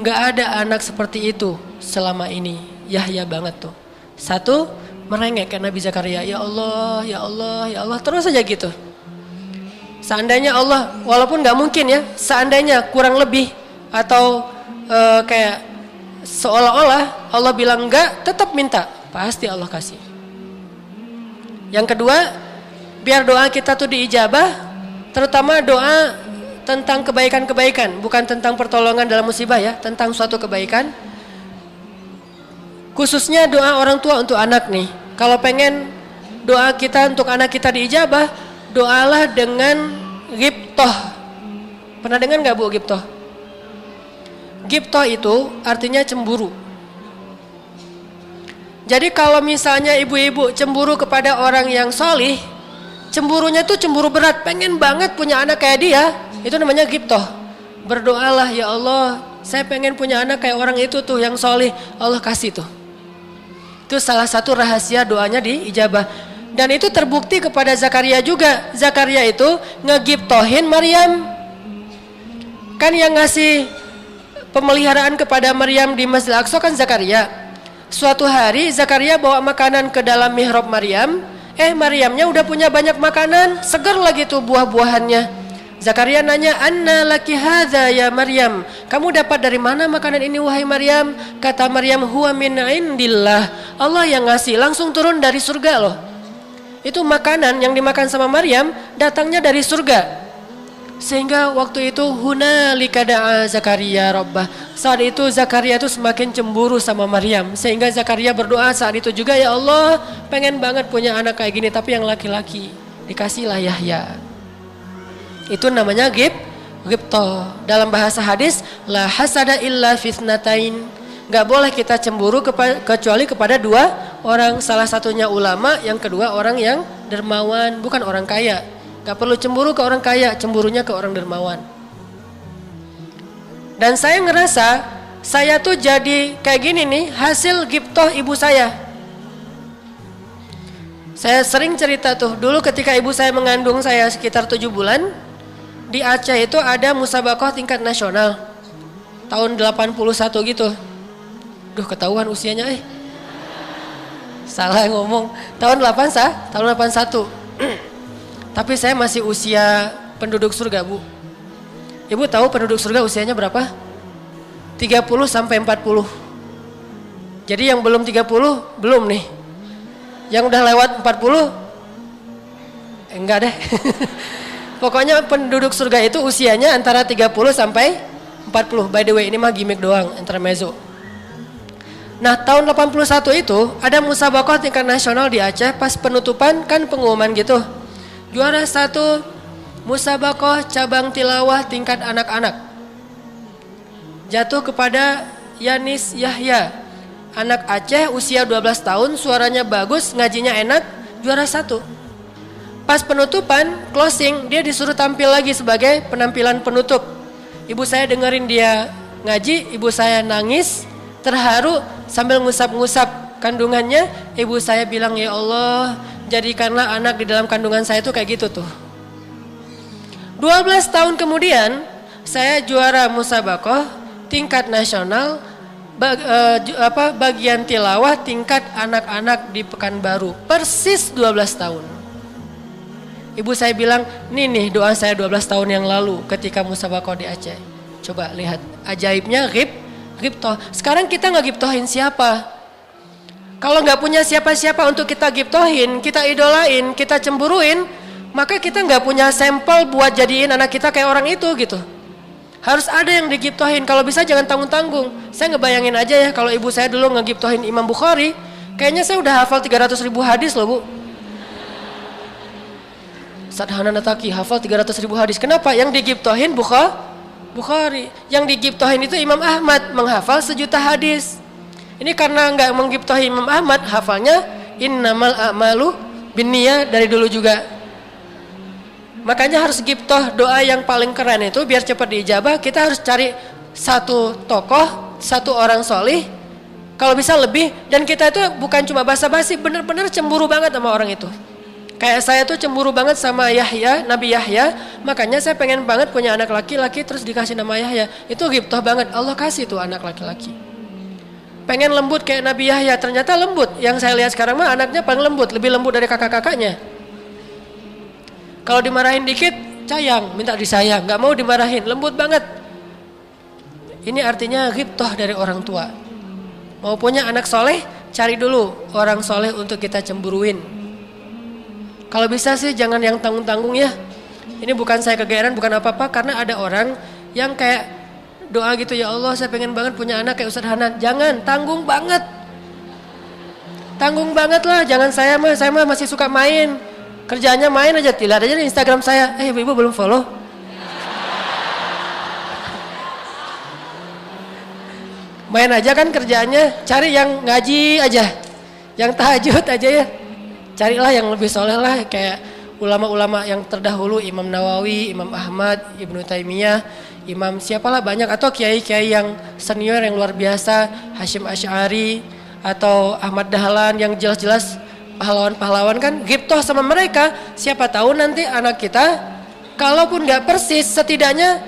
Speaker 1: Enggak ada anak seperti itu selama ini. Yahya banget tuh. Satu, merengek ke Nabi Zakaria, ya Allah, ya Allah, ya Allah, terus saja gitu. Seandainya Allah, walaupun nggak mungkin ya, seandainya kurang lebih atau kayak seolah-olah Allah bilang enggak, tetap minta, pasti Allah kasih. Yang kedua, biar doa kita tuh diijabah, terutama doa tentang kebaikan-kebaikan, bukan tentang pertolongan dalam musibah ya, tentang suatu kebaikan. Khususnya doa orang tua untuk anak nih. Kalau pengen doa kita untuk anak kita diijabah, doalah dengan ghibtoh. Pernah dengar nggak Bu ghibtoh? Ghibtoh itu artinya cemburu. Jadi kalau misalnya ibu-ibu cemburu kepada orang yang solih, cemburunya tuh cemburu berat, pengen banget punya anak kayak dia, itu namanya ghibtoh. Berdoalah, ya Allah, saya pengen punya anak kayak orang itu tuh yang solih, Allah kasih tuh. Itu salah satu rahasia doanya diijabah. Dan itu terbukti kepada Zakaria juga. Zakaria itu ngeghibtohin Maryam. Kan yang ngasih pemeliharaan kepada Maryam di Masjid Al-Aqsa kan Zakaria. Suatu hari Zakaria bawa makanan ke dalam mihrab Maryam. Maryamnya udah punya banyak makanan, segar lagi tuh buah-buahannya. Zakaria nanya, "Anna laki hadza ya Maryam?" Kamu dapat dari mana makanan ini wahai Maryam? Kata Maryam, "Huwa min indillah." Allah yang ngasih, langsung turun dari surga loh. Itu makanan yang dimakan sama Maryam datangnya dari surga. Sehingga waktu itu hunalika da'a Zakaria rabbah. Saat itu Zakaria itu semakin cemburu sama Maryam. Sehingga Zakaria berdoa saat itu juga, ya Allah, pengen banget punya anak kayak gini tapi yang laki-laki. Dikasihlah Yahya. Itu namanya ghibtoh. Dalam bahasa hadis, la hasada illa fitnatain. Gak boleh kita cemburu kecuali kepada dua orang. Salah satunya ulama, yang kedua orang yang dermawan, bukan orang kaya. Gak perlu cemburu ke orang kaya, cemburunya ke orang dermawan. Dan saya ngerasa, saya tuh jadi kayak gini nih, hasil ghibtoh ibu saya. Saya sering cerita tuh, dulu ketika ibu saya mengandung saya sekitar 7 bulan, di Aceh itu ada musabaqah tingkat nasional tahun 81 gitu. Duh, ketahuan usianya salah ngomong. Tahun 81. Tapi saya masih usia penduduk surga, Bu. Ibu tahu penduduk surga usianya berapa? 30 sampai 40. Jadi yang belum 30 belum nih. Yang udah lewat 40 enggak deh. Pokoknya penduduk surga itu usianya antara 30 sampai 40. By the way, ini mah gimmick doang, intermezzo. Nah, tahun 81 itu ada musabaqah tingkat nasional di Aceh. Pas penutupan kan pengumuman gitu. Juara 1 musabaqah cabang tilawah tingkat anak-anak. Jatuh kepada Yanis Yahya. Anak Aceh usia 12 tahun, suaranya bagus, ngajinya enak, juara 1. Pas penutupan, closing, dia disuruh tampil lagi sebagai penampilan penutup. Ibu saya dengerin dia ngaji, ibu saya nangis, terharu sambil ngusap-ngusap kandungannya. Ibu saya bilang, ya Allah, jadikanlah anak di dalam kandungan saya itu kayak gitu tuh. 12 tahun kemudian saya juara musabaqah tingkat nasional bagian tilawah tingkat anak-anak di Pekanbaru. Persis 12 tahun. Ibu saya bilang, nih doa saya 12 tahun yang lalu ketika musabaqah di Aceh. Coba lihat ajaibnya ghibtoh. Sekarang kita nggak ghibtohin siapa? Kalau nggak punya siapa-siapa untuk kita ghibtohin, kita idolain, kita cemburuin, maka kita nggak punya sampel buat jadiin anak kita kayak orang itu gitu. Harus ada yang digiptohin. Kalau bisa jangan tanggung-tanggung. Saya ngebayangin aja ya kalau ibu saya dulu ngegiptohin Imam Bukhari, kayaknya saya udah hafal 300.000 hadis loh Bu. Ustaz Hanan Ataki hafal 300.000 hadis. Kenapa? Yang digiptohin Bukhari. Yang digiptohin itu Imam Ahmad, menghafal 1.000.000 hadis. Ini karena nggak menggiptohin Imam Ahmad, hafalnya innamal a'malu binniyah dari dulu juga. Makanya harus giptoh doa yang paling keren itu biar cepat diijabah. Kita harus cari satu tokoh, satu orang solih, kalau bisa lebih. Dan kita itu bukan cuma basa-basi, benar-benar cemburu banget sama orang itu. Kayak saya tuh cemburu banget sama Yahya, Nabi Yahya. Makanya saya pengen banget punya anak laki-laki terus dikasih nama Yahya. Itu giptoh banget, Allah kasih tuh anak laki-laki. Pengen lembut kayak Nabi Yahya, ternyata lembut. Yang saya lihat sekarang mah anaknya paling lembut, lebih lembut dari kakak-kakaknya. Kalau dimarahin dikit, sayang, minta disayang, nggak mau dimarahin, lembut banget. Ini artinya ghibtoh dari orang tua. Mau punya anak soleh, cari dulu orang soleh untuk kita cemburuin. Kalau bisa sih jangan yang tanggung-tanggung ya. Ini bukan saya kegeeran, bukan apa-apa, karena ada orang yang kayak doa gitu, ya Allah saya pengen banget punya anak kayak Ustaz Hanan. Jangan, tanggung banget. Tanggung banget lah, jangan saya mah masih suka main. Kerjaannya main aja, lihat aja di Instagram saya. Ibu belum follow. Main aja kan kerjaannya, cari yang ngaji aja, yang tahajud aja ya. Carilah yang lebih soleh lah, kayak ulama-ulama yang terdahulu, Imam Nawawi, Imam Ahmad, Ibnu Taimiyah, Imam siapalah banyak, atau kiai-kiai yang senior yang luar biasa, Hasyim Asy'ari atau Ahmad Dahlan yang jelas-jelas pahlawan-pahlawan kan, ghibtoh sama mereka. Siapa tahu nanti anak kita kalaupun gak persis setidaknya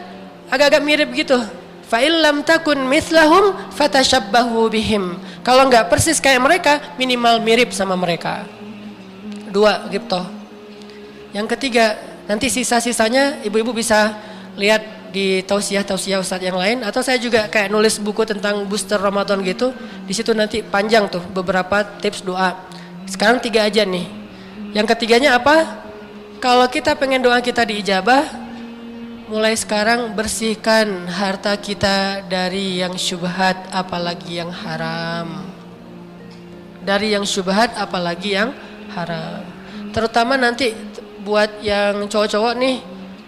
Speaker 1: agak-agak mirip gitu. Fa illam takun mithlahum fatashabbahu bihim. Kalau gak persis kayak mereka, minimal mirip sama mereka. 2, ghibtoh. Yang ketiga, nanti sisa-sisanya ibu-ibu bisa lihat di tausiah-tausiah Ustadz yang lain, atau saya juga kayak nulis buku tentang booster Ramadan gitu. Di situ nanti panjang tuh beberapa tips doa. Sekarang 3 aja nih. Yang ketiganya apa? Kalau kita pengen doa kita diijabah, mulai sekarang bersihkan harta kita dari yang syubhat apalagi yang haram. Dari yang syubhat apalagi yang haram. Terutama nanti buat yang cowok-cowok nih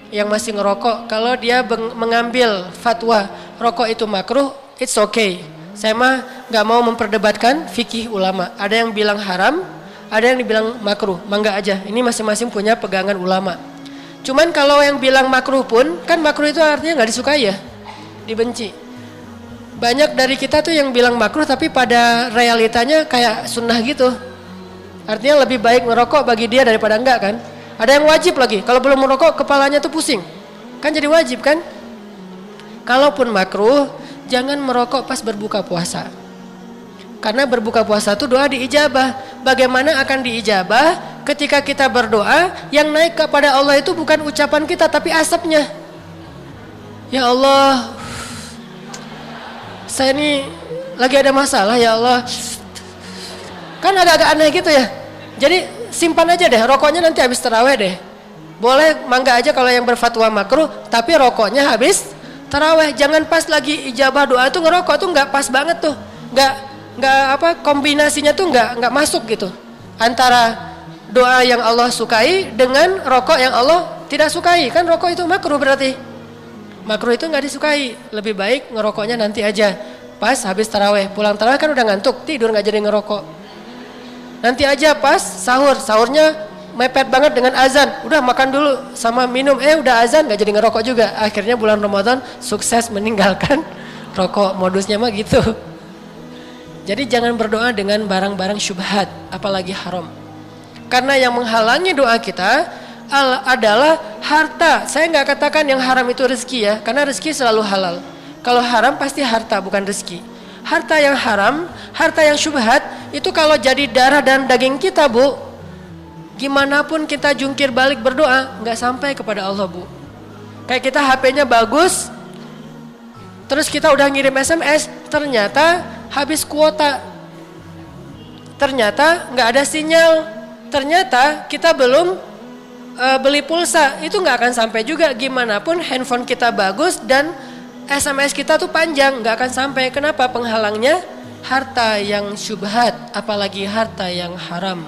Speaker 1: yang masih ngerokok, kalau dia mengambil fatwa rokok itu makruh, it's okay. Saya mah gak mau memperdebatkan fikih ulama. Ada yang bilang haram, ada yang dibilang makruh. Mangga aja, ini masing-masing punya pegangan ulama. Cuman kalau yang bilang makruh pun, kan makruh itu artinya gak disukai ya, dibenci. Banyak dari kita tuh yang bilang makruh tapi pada realitanya kayak sunnah gitu. Artinya lebih baik ngerokok bagi dia daripada enggak kan. Ada yang wajib lagi, kalau belum merokok kepalanya tuh pusing. Kan jadi wajib kan. Kalaupun makruh, jangan merokok pas berbuka puasa. Karena berbuka puasa itu doa diijabah. Bagaimana akan diijabah ketika kita berdoa, yang naik kepada Allah itu bukan ucapan kita tapi asapnya. Ya Allah, saya ini lagi ada masalah ya Allah. Kan agak-agak aneh gitu ya. Jadi simpan aja deh, rokoknya nanti habis taraweh deh. Boleh mangga aja kalau yang berfatwa makruh, tapi rokoknya habis taraweh. Jangan pas lagi ijabah doa tuh ngerokok tuh nggak pas banget tuh, nggak kombinasinya tuh nggak masuk gitu. Antara doa yang Allah sukai dengan rokok yang Allah tidak sukai, kan rokok itu makruh berarti. Makruh itu nggak disukai. Lebih baik ngerokoknya nanti aja, pas habis taraweh. Pulang taraweh kan udah ngantuk, tidur nggak jadi ngerokok. Nanti aja pas sahurnya mepet banget dengan azan, udah makan dulu sama minum, udah azan gak jadi ngerokok juga. Akhirnya bulan Ramadan sukses meninggalkan rokok, modusnya mah gitu. Jadi jangan berdoa dengan barang-barang syubhat, apalagi haram. Karena yang menghalangi doa kita adalah Harta, saya nggak katakan yang haram itu rezeki ya, karena rezeki selalu halal. Kalau haram pasti harta bukan rezeki. Harta yang haram, harta yang syubhat, itu kalau jadi darah dan daging kita Bu, gimana pun kita jungkir balik berdoa, nggak sampai kepada Allah Bu. Kayak kita HP-nya bagus, terus kita udah ngirim SMS, ternyata habis kuota. Ternyata nggak ada sinyal. Ternyata kita belum beli pulsa, itu nggak akan sampai juga. Gimana pun handphone kita bagus dan SMS kita tuh panjang, nggak akan sampai. Kenapa? Penghalangnya harta yang syubhat, apalagi harta yang haram.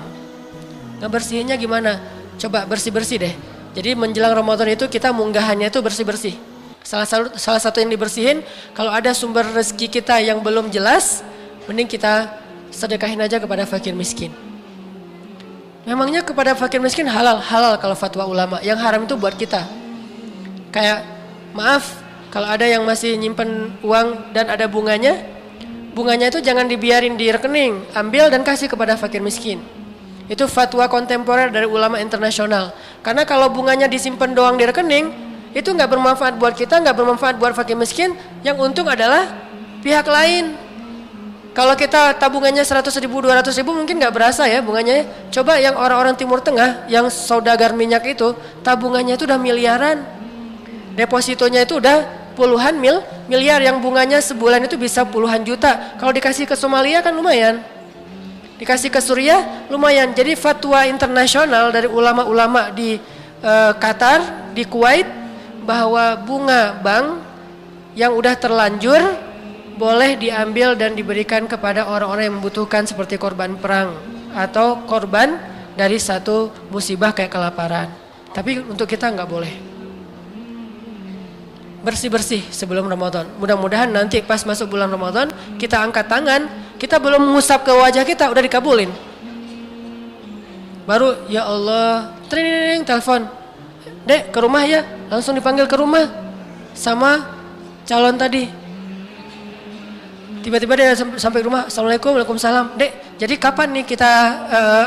Speaker 1: Ngebersihinnya gimana? Coba bersih-bersih deh. Jadi menjelang Ramadan itu kita munggahannya itu bersih-bersih. Salah satu yang dibersihin, kalau ada sumber rezeki kita yang belum jelas, mending kita sedekahin aja kepada fakir miskin. Memangnya kepada fakir miskin halal kalau fatwa ulama. Yang haram itu buat kita. Kayak maaf, kalau ada yang masih nyimpen uang dan ada bunganya itu jangan dibiarin di rekening, ambil dan kasih kepada fakir miskin. Itu fatwa kontemporer dari ulama internasional. Karena kalau bunganya disimpan doang di rekening, itu nggak bermanfaat buat kita, nggak bermanfaat buat fakir miskin. Yang untung adalah pihak lain. Kalau kita tabungannya 100.000, 200.000 mungkin nggak berasa ya bunganya. Coba yang orang-orang Timur Tengah, yang saudagar minyak itu, tabungannya itu udah miliaran. Depositonya itu udah puluhan miliar, yang bunganya sebulan itu bisa puluhan juta. Kalau dikasih ke Somalia kan lumayan. Dikasih ke Suriah lumayan. Jadi fatwa internasional dari ulama-ulama di Qatar, di Kuwait, bahwa bunga bank yang udah terlanjur boleh diambil dan diberikan kepada orang-orang yang membutuhkan seperti korban perang atau korban dari satu musibah kayak kelaparan. Tapi untuk kita nggak boleh. Bersih-bersih sebelum Ramadan. Mudah-mudahan nanti pas masuk bulan Ramadan kita angkat tangan, kita belum mengusap ke wajah kita udah dikabulin. Baru ya Allah, tring telepon. Dek ke rumah ya, langsung dipanggil ke rumah sama calon tadi. Tiba-tiba dia sampai rumah, Assalamualaikum, Waalaikumsalam. Dek, jadi kapan nih kita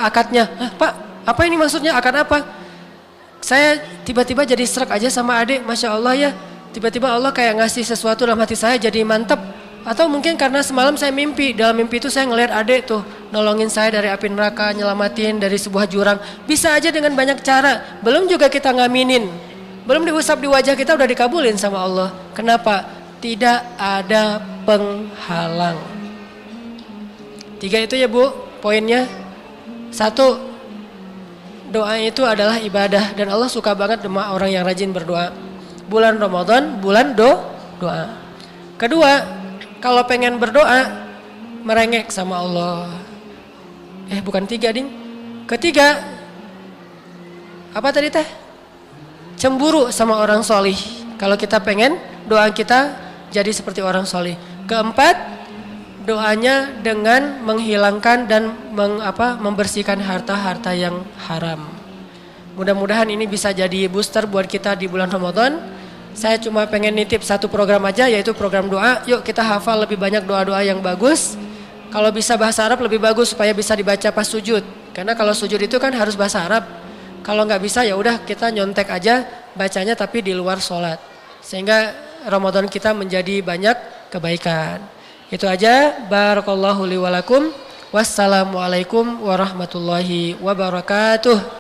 Speaker 1: akadnya? Pak, apa ini maksudnya akad apa? Saya tiba-tiba jadi serak aja sama adik, Masya Allah ya. Tiba-tiba Allah kayak ngasih sesuatu dalam hati saya jadi mantep. Atau mungkin karena semalam saya mimpi, dalam mimpi itu saya ngelihat adik tuh nolongin saya dari api neraka, nyelamatin dari sebuah jurang. Bisa aja dengan banyak cara. Belum juga kita ngaminin, belum diusap di wajah kita udah dikabulin sama Allah. Kenapa? Tidak ada penghalang. 3 itu ya Bu poinnya. 1, doa itu adalah ibadah dan Allah suka banget sama orang yang rajin berdoa. Bulan Ramadan bulan doa. 2, kalau pengen berdoa merengek sama Allah. Bukan 3 ding. 3, apa tadi teh? Cemburu sama orang solih. Kalau kita pengen doa kita jadi seperti orang solih. 4, doanya dengan menghilangkan dan membersihkan harta-harta yang haram. Mudah-mudahan ini bisa jadi booster buat kita di bulan Ramadan. Saya cuma pengen nitip satu program aja, yaitu program doa. Yuk kita hafal lebih banyak doa-doa yang bagus. Kalau bisa bahasa Arab lebih bagus supaya bisa dibaca pas sujud. Karena kalau sujud itu kan harus bahasa Arab. Kalau nggak bisa ya udah kita nyontek aja bacanya tapi di luar sholat. Sehingga Ramadan kita menjadi banyak kebaikan. Itu aja. Barakallahu li wa lakum. Wassalamualaikum warahmatullahi wabarakatuh.